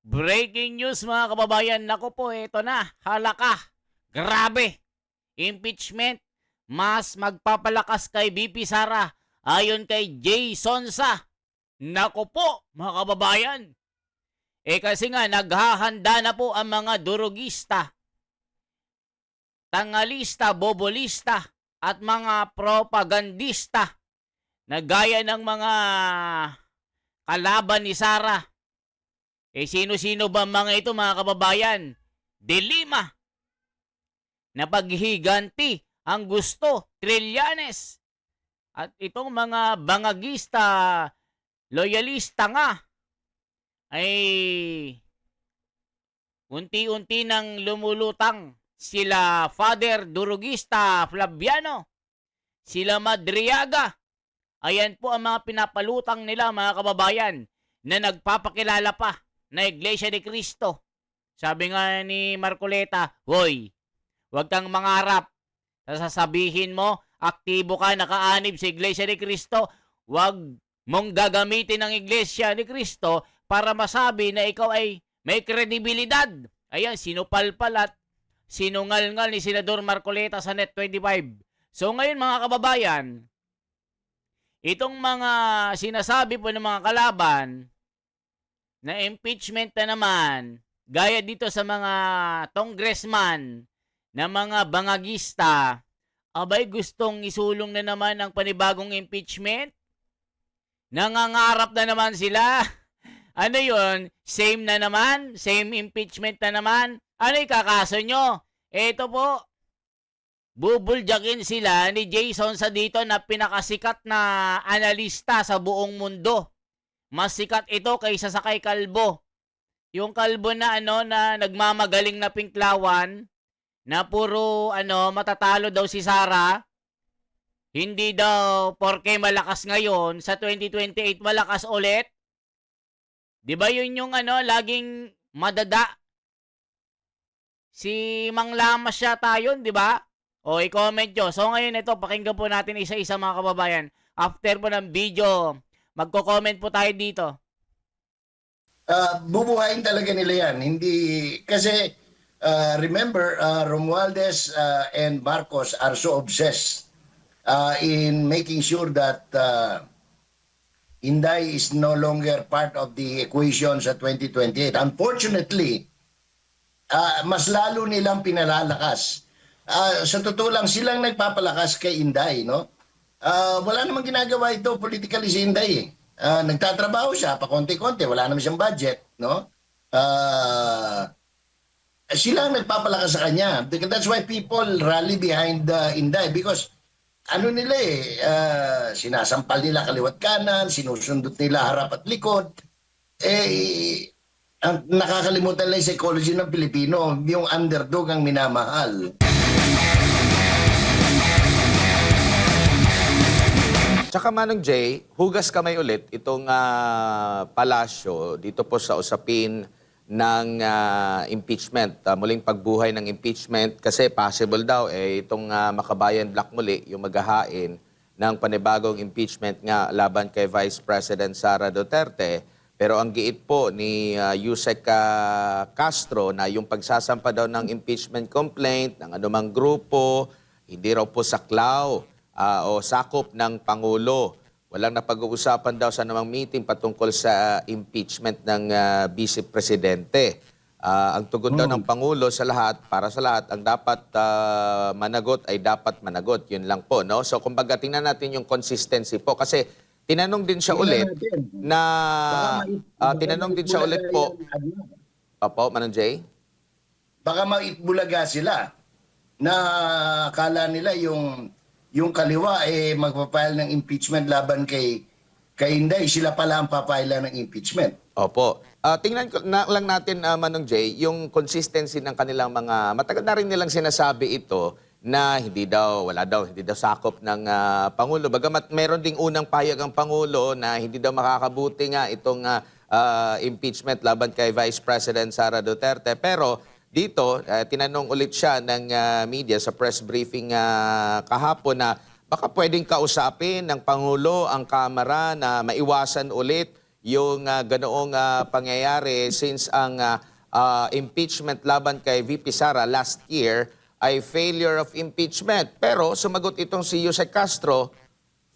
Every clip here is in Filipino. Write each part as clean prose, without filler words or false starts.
Breaking news mga kababayan, naku po, eto na, halaka, grabe, impeachment, mas magpapalakas kay BP Sara ayon kay Jay Sonsa. Naku po mga kababayan, kasi nga naghahanda na po ang mga durugista, tangalista, bobolista at mga propagandista na gaya ng mga kalaban ni Sara. Sino-sino ba mga ito mga kababayan? Dilima na paghihiganti ang gusto, Trillanes. At itong mga bangagista, loyalista nga, ay unti-unti nang lumulutang sila Father Durugista Flaviano, sila Madriaga. Ayan po ang mga pinapalutang nila mga kababayan na nagpapakilala pa na Iglesia ni Cristo. Sabi nga ni Marcoleta, hoy, huwag kang mangarap. Sasabihin mo, aktibo ka, nakaanib sa Iglesia ni Cristo. Huwag mong gagamitin ang Iglesia ni Cristo para masabi na ikaw ay may kredibilidad. Ayan, sinupalpal at sinungal-ngal ni Senador Marcoleta sa Net25. So ngayon mga kababayan, itong mga sinasabi po ng mga kalaban na impeachment na naman, gaya dito sa mga congressman na mga bangagista, abay gustong isulong na naman ang panibagong impeachment? Nangangarap na naman sila? Ano yon? Same na naman? Same impeachment na naman? Ano ikakaso nyo? Eto po, bubuljakin sila ni Jason sa dito na pinakasikat na analista sa buong mundo. Mas sikat ito kaysa sa kay Kalbo. Yung Kalbo na na nagmamagaling na pinklawan na puro matatalo daw si Sara. Hindi daw porke malakas ngayon sa 2028 malakas ulit. 'Di ba yun yung laging madada? Si Mang Lamas siya tayo, 'di ba? O i-comment nyo. So ngayon ito, pakinggan po natin isa-isa mga kababayan. After po ng video, magko-comment po tayo dito. Bubuhayin talaga nila yan. Hindi, kasi remember, Romualdez and Marcos are so obsessed in making sure that Inday is no longer part of the equation sa 2028. Unfortunately, mas lalo nilang pinalalakas. Sa totoo lang, silang nagpapalakas kay Inday, no? Wala namang ginagawa ito politically si Inday eh. Nagtatrabaho siya pa konti-konti, wala naman siyang budget, no? Sila ang nagpapalakas sa kanya. That's why people rally behind Inday because nila sinasampal nila kaliwat kanan, sinusundot nila harap at likod. Ang nakakalimutan lang yung psychology ng Pilipino, yung underdog ang minamahal. Tsaka Manong Jay, hugas kamay ulit itong palasyo dito po sa usapin ng impeachment. Muling pagbuhay ng impeachment kasi possible daw itong Makabayan Black muli yung maghahain ng panibagong impeachment nga laban kay Vice President Sara Duterte. Pero ang giit po ni Yusek Castro na yung pagsasampa daw ng impeachment complaint ng anumang grupo, hindi raw po saklaw o sakop ng Pangulo. Walang napag-uusapan daw sa namang meeting patungkol sa impeachment ng Vice Presidente. Ang tugon daw ng Pangulo sa lahat, para sa lahat, ang dapat managot ay dapat managot. Yun lang po, no? So, kumbaga, tingnan natin yung consistency po. Kasi, tinanong din siya ulit na... tinanong din siya ulit po. Opo, Manong Jay? Baka maitbulaga sila na akala nila yung kaliwa magpapile ng impeachment laban kay Inday, sila pala ang papile ng impeachment. Opo. Tingnan lang natin, Manong Jay, yung consistency ng kanilang mga... Matagal na rin nilang sinasabi ito na hindi daw sakop ng Pangulo. Bagamat meron ding unang payag ang Pangulo na hindi daw makakabuti nga itong impeachment laban kay Vice President Sara Duterte. Pero dito, tinanong ulit siya ng media sa press briefing kahapon na baka pwedeng kausapin ng Pangulo ang Kamara na maiwasan ulit yung ganoong pangyayari since ang impeachment laban kay VP Sara last year ay failure of impeachment. Pero sumagot itong si Yusek Castro,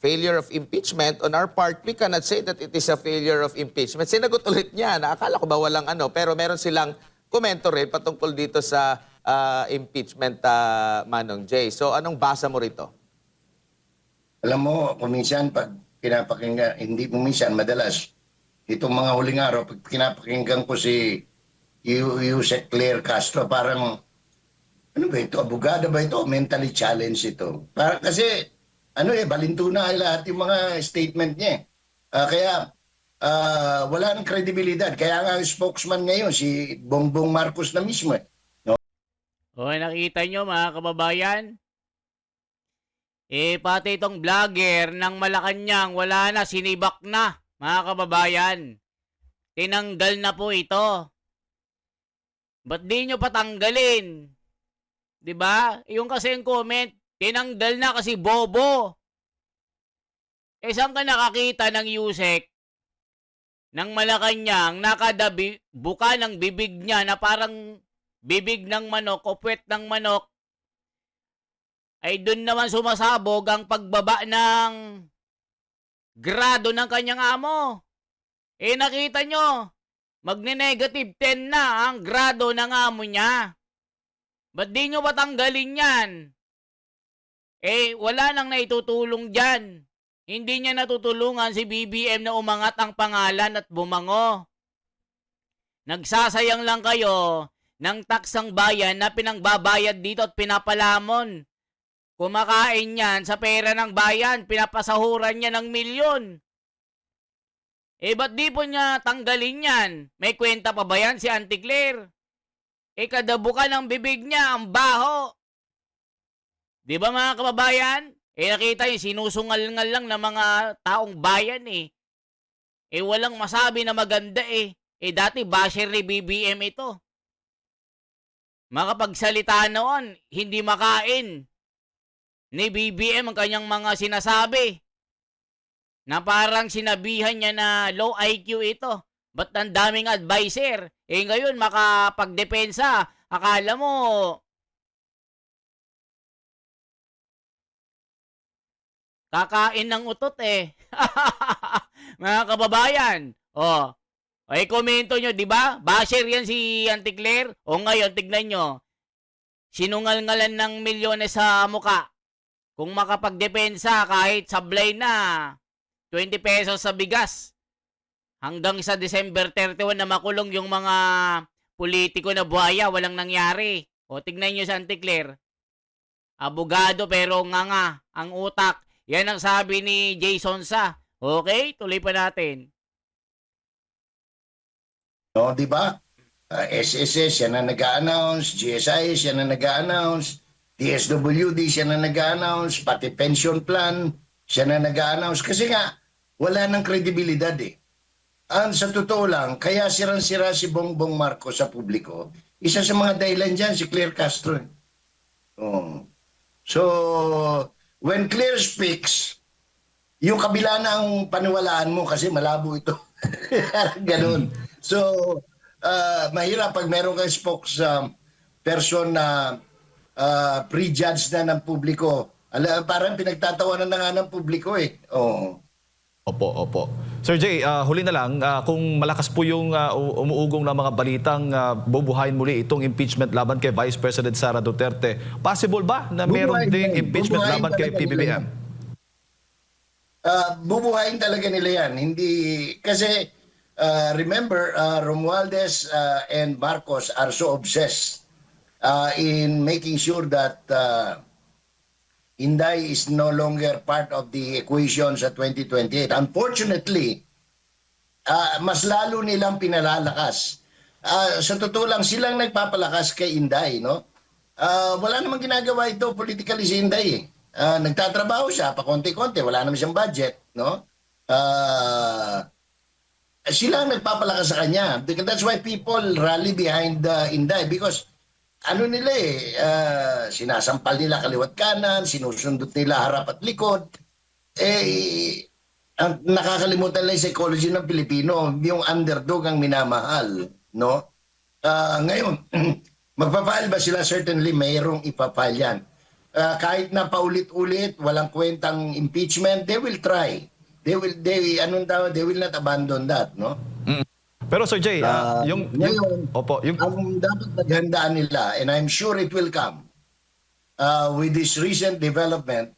failure of impeachment. On our part, we cannot say that it is a failure of impeachment. Sinagot ulit niya na akala ko ba walang ano, pero meron silang komento rin patungkol dito sa impeachment, Manong Jay. So anong basa mo rito? Alam mo, kuminsan pag pinapakinggan, hindi kuminsan, madalas, itong mga huling araw, pag pinapakinggan ko si Yusek Claire Castro, parang, ano ba ito, abogada ba ito, mentally challenged ito. Parang kasi, balintuna ay lahat yung mga statement niya. Kaya, wala nang kredibilidad. Kaya nga ang spokesman ngayon, si Bongbong Marcos na mismo. O, nakita nyo mga kababayan? Pati itong vlogger ng Malacanang, wala na, sinibak na, mga kababayan. Tinanggal na po ito. Ba't di nyo patanggalin? Diba? Yung kasi yung comment, tinanggal na kasi bobo. Saan ka nakakita ng Yusek ng Malacanang, nakadabi, buka ng bibig niya na parang bibig ng manok o puwet ng manok, ay doon naman sumasabog ang pagbaba ng grado ng kanyang amo. Nakita nyo, magne-negative 10 na ang grado ng amo niya. Ba't di nyo patanggalin yan? Wala nang naitutulong dyan. Hindi niya natutulungan si BBM na umangat ang pangalan at bumango. Nagsasayang lang kayo ng taksang bayan na pinangbabayad dito at pinapalamon. Kumakain yan sa pera ng bayan, pinapasahuran niya ng milyon. Ba't di po niya tanggalin yan? May kwenta pa ba yan si Auntie Claire? Kadabukan ng bibig niya, ang baho. Di ba mga kababayan? Nakita yung sinusungal-ngal lang ng mga taong bayan walang masabi na maganda dati basher ni BBM ito. Makapagsalita noon, hindi makain ni BBM ang kanyang mga sinasabi. Na parang sinabihan niya na low IQ ito. Ba't ang daming adviser? Ngayon, makapagdepensa. Akala mo, kakain ng utot Mga kababayan. Komento nyo, di ba? Basher yan si Auntie Claire. Ngayon, tignan nyo. Sinungal-ngalan ng milyones sa muka. Kung makapagdepensa kahit sablay na 20 pesos sa bigas hanggang sa December 31 na makulong yung mga politiko na buhaya, walang nangyari. Tignan nyo sa Auntie Claire. Abogado pero nganga ang utak. Yan ang sabi ni Jason Sa. Okay, tuloy pa natin. No, di ba? SSS, siya na nag-a-announce. GSI, siya na nag-a-announce. DSWD, siya na nag-a-announce. Pati pension plan, siya na nag-a-announce. Kasi nga, wala nang kredibilidad sa totoo lang, kaya sirang-sira si Bongbong Marcos sa publiko. Isa sa mga dahilan dyan, si Claire Castro. So, when Claire speaks, yung kabila na ang paniwalaan mo kasi malabo ito. Ganun. So, mahirap pag meron kang spokesperson na prejudge na ng publiko. Parang pinagtatawanan na nga ng publiko Opo. Sir Jay, huli na lang, kung malakas po yung umuugong na mga balitang bubuhayin muli itong impeachment laban kay Vice President Sara Duterte, possible ba na meron ding impeachment laban kay PBBM? Bubuhayin talaga nila yan. Hindi, kasi remember, Romualdez and Marcos are so obsessed in making sure that Inday is no longer part of the equation sa 2028. Unfortunately, mas lalo nilang pinalalakas. Sa totoo lang, silang nagpapalakas kay Inday, no? Wala namang ginagawa ito politically si Inday nagtatrabaho siya, pa konti-konti, wala naman siyang budget, no? Sila ang nagpapalakas sa kanya. That's why people rally behind Inday because nila sinasampal nila kaliwat kanan, sinusundot nila harap at likod. ang nakakalimutan lang yung psychology ng Pilipino, yung underdog ang minamahal, no? Ngayon, magpa-file ba sila? Certainly mayroong ipa-file yan. Kahit na paulit-ulit, walang kwentang impeachment, they will try. They will not abandon that, no? Pero Sir Jay, Ngayon, opo, yung ang dapat maghandaan nila, and I'm sure it will come, with this recent development,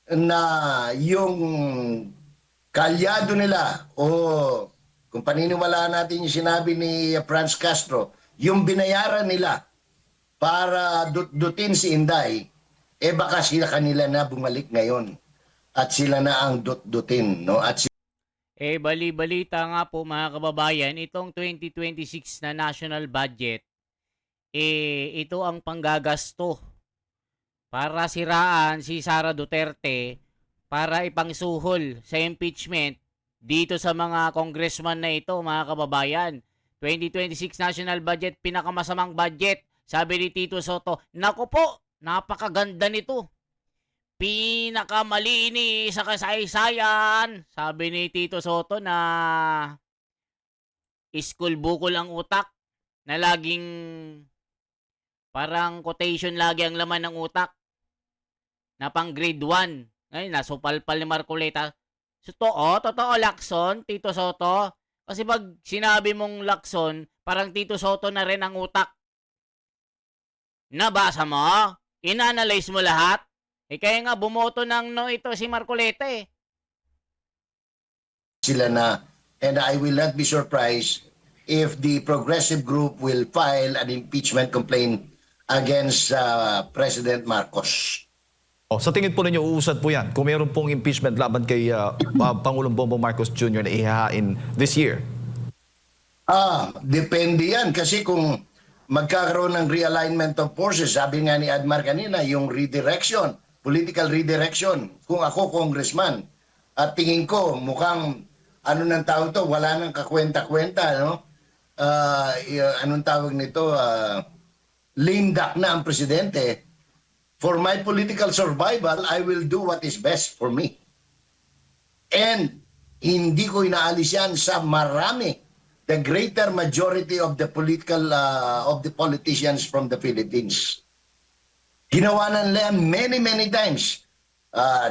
na yung kalyado nila o kung paniniwalaan natin yung sinabi ni Franz Castro, yung binayaran nila para dutin si Inday, baka sila kanila na bumalik ngayon at sila na ang dutin, no? At Bali-balita nga po mga kababayan, itong 2026 na national budget, ito ang panggagasto para siraan si Sara Duterte para ipangsuhol sa impeachment dito sa mga congressman na ito mga kababayan. 2026 national budget, pinakamasamang budget. Sabi ni Tito Soto, naku po, napakaganda nito. Pinakamalinis sa kasaysayan. Sabi ni Tito Soto na school bukol ang utak na laging parang quotation lagi ang laman ng utak na pang grade 1. Ngayon, nasupalpal ni Marcoleta. Totoo, Lacson, Tito Soto. Kasi pag sinabi mong Lacson, parang Tito Soto na rin ang utak. Nabasa mo? Inanalyze mo lahat? Kaya nga bumoto ng no ito si Marcoleta eh. sila na, and I will not be surprised if the progressive group will file an impeachment complaint against President Marcos. sa tingin po ninyo, uusad po yan kung mayroon pong impeachment laban kay Pangulong Bongbong Marcos Jr. na ihahain this year? Depende yan kasi kung magkakaroon ng realignment of forces, sabi nga ni Admar kanina, yung redirection, political redirection, kung ako congressman, at tingin ko mukhang, ano nang tawag to, wala nang kakwenta-kwenta, no? Anong tawag nito, lame duck na ang presidente. For my political survival, I will do what is best for me. And hindi ko inaalis yan sa marami, the greater majority of the politicians from the Philippines. Ginawa na nila many times.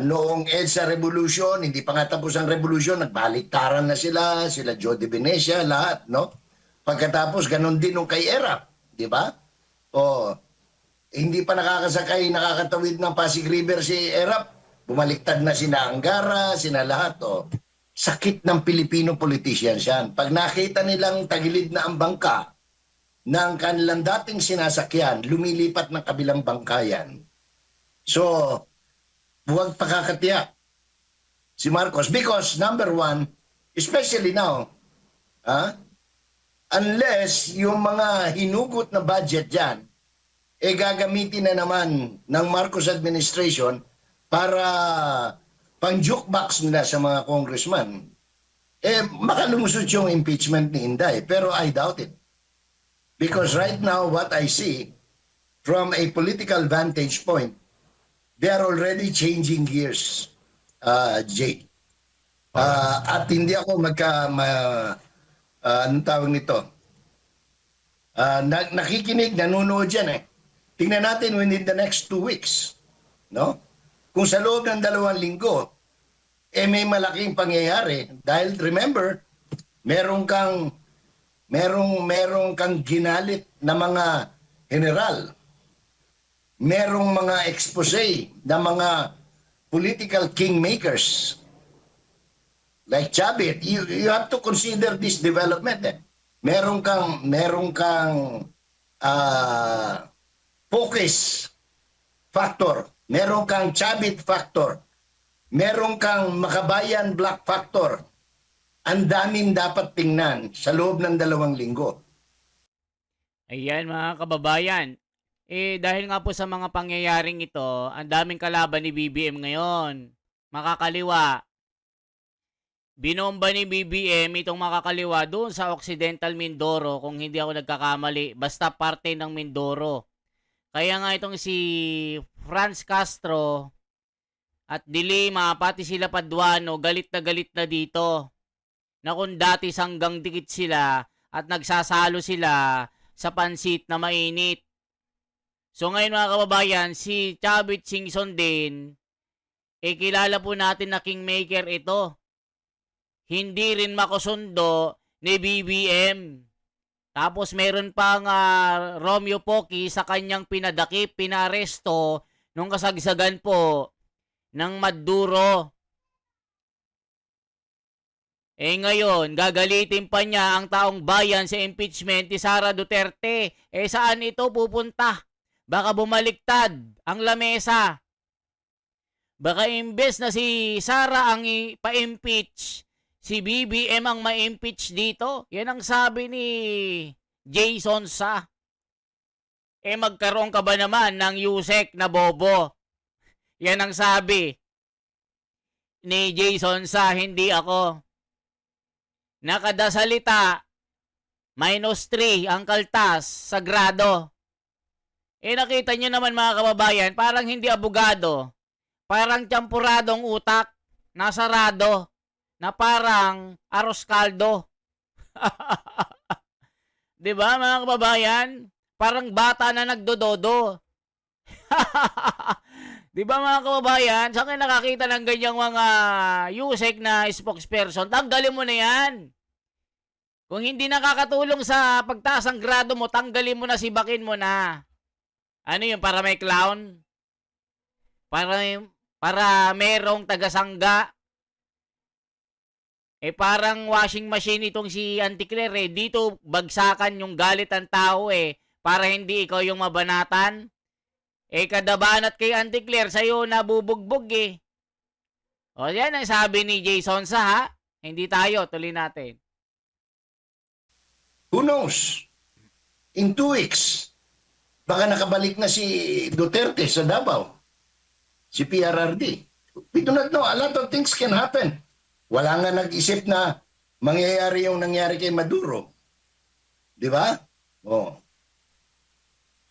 Noong EDSA Revolution, hindi pa nga tapos ang revolution, nagbaliktaran na sila Joe de Venecia, lahat, no? Pagkatapos, ganun din nung kay ERAP, di ba? Hindi pa nakakatawid ng Pasig River si ERAP, bumaliktad na sina Angara, sina lahat, Sakit ng Pilipino politicians yan. Pag nakita nilang tagilid na ang bangka ng kanilang dating sinasakyan, lumilipat ng kabilang bangka yan. So, huwag pakakatiyak si Marcos because number one, especially now, unless yung mga hinugot na budget dyan, gagamitin na naman ng Marcos administration para pang-jukebox nila sa mga congressman, makalumusot yung impeachment ni Inday. Pero I doubt it. Because right now, what I see, from a political vantage point, they are already changing gears, Jay. At hindi ako anong tawag nito? Nakikinig, nanonood yan eh. Tingnan natin within the next 2 weeks. No? Kung sa loob ng 2 linggo, may malaking pangyayari. Dahil remember, merong kang ginalit na mga general. Merong mga expose na mga political kingmakers like Chavit. You have to consider this development. Merong kang focus factor. Merong kang Chavit factor. Merong kang Makabayan Black factor. Ang daming dapat tingnan sa loob ng 2 linggo. Ayan mga kababayan. Dahil nga po sa mga pangyayaring ito, ang daming kalaban ni BBM ngayon. Makakaliwa. Binomba ni BBM itong makakaliwa doon sa Occidental Mindoro kung hindi ako nagkakamali. Basta parte ng Mindoro. Kaya nga itong si Franz Castro at Dilima, pati sila Paduano, galit na dito. Na kung dati sanggang dikit sila at nagsasalo sila sa pansit na mainit. So ngayon mga kababayan, si Chavit Singson din, kilala po natin na kingmaker ito. Hindi rin makusundo ni BBM. Tapos meron pang Romeo Pocky sa kanyang pinadakip, pinaresto nung kasagsagan po ng Maduro. Ngayon, gagalitin pa niya ang taong bayan sa impeachment ni Sara Duterte. Saan ito pupunta? Baka bumaliktad ang lamesa. Baka imbes na si Sara ang pa-impeach, si BBM ang ma-impeach dito. Yan ang sabi ni Jason Sa. Magkaroon ka ba naman ng Yusek na bobo? Yan ang sabi ni Jason Sa, hindi ako. Nakadasalita, -3 ang kaltas, sagrado. Nakita nyo naman mga kababayan, parang hindi abogado. Parang tiyampuradong utak, nasarado, na parang aros kaldo. Diba mga kababayan? Parang bata na nagdododo. Diba mga kababayan? Saan kayo nakakita ng ganyang mga Yusek na spokesperson? Tanggalin mo na yan. Kung hindi nakakatulong sa pagtaas ang grado mo, tanggalin mo na, sibakin mo na. Ano yun? Para may clown? Para merong tagasangga? Parang washing machine itong si Auntie Claire. Dito bagsakan yung galit ng tao para hindi ikaw yung mabanatan. Kadabanat kay Auntie Claire, sa'yo nabubugbog O yan ang sabi ni Jason Sa, ha? Hindi tayo, tuloy natin. Who knows? In 2 weeks, baka nakabalik na si Duterte sa Davao. Si PRRD. We do not know. A lot of things can happen. Wala nga nag-isip na mangyayari yung nangyari kay Maduro. Di ba? Oh.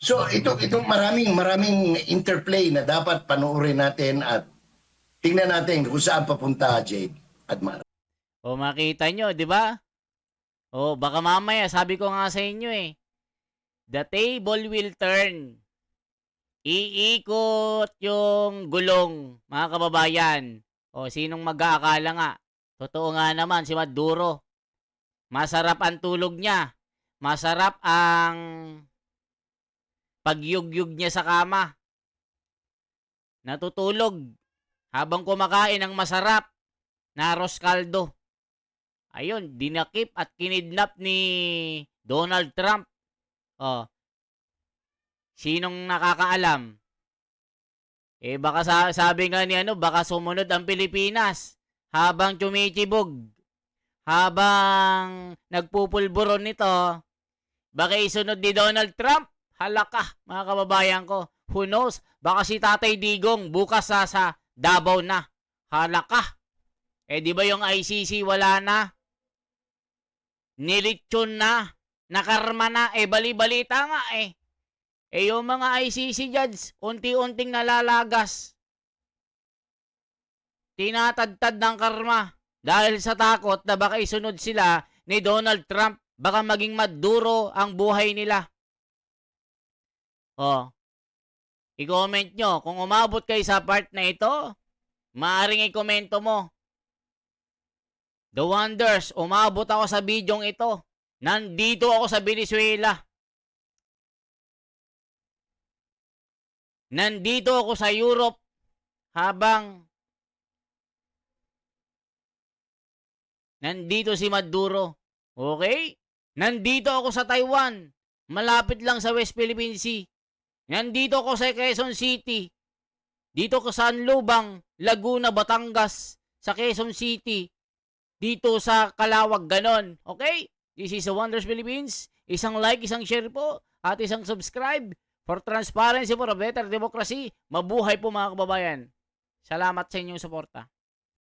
So itong maraming interplay na dapat panoorin natin at tingnan natin kung saan papunta, Jade at Mara. Makita nyo, di ba? Baka mamaya, sabi ko nga sa inyo the table will turn. Iikot yung gulong, mga kababayan. Sinong mag-aakala nga? Totoo nga naman, si Maduro. Masarap ang tulog niya. Masarap ang pagyugyug niya sa kama. Natutulog habang kumakain ng masarap na arroz caldo. Ayun, dinakip at kinidnap ni Donald Trump. Sinong nakakaalam? Baka sabi nga ni baka sumunod ang Pilipinas habang tumitibog, habang nagpupulburon nito, baka isunod ni Donald Trump. Halaka, mga kababayan ko. Who knows? Baka si Tatay Digong bukas sa Davao na. Halaka. Di ba yung ICC wala na? Nilitsyon na. Nakarma na. Bali-balita nga yung mga ICC judge, unti-unting nalalagas. Tinatadtad ng karma. Dahil sa takot na baka isunod sila ni Donald Trump. Baka maging Maduro ang buhay nila. I-comment nyo. Kung umabot kayo sa part na ito, maaaring i-komento mo. The Wonders, umabot ako sa bidyong ito. Nandito ako sa Venezuela. Nandito ako sa Europe habang nandito si Maduro. Okay? Nandito ako sa Taiwan. Malapit lang sa West Philippine Sea. Nandito ako sa Quezon City. Dito ko sa Lubang, Laguna, Batangas, sa Quezon City. Dito sa Calawag, ganon. Okay? This is the Wonders Philippines. Isang like, isang share po, at isang subscribe for transparency, for a better democracy. Mabuhay po mga kababayan. Salamat sa inyong suporta.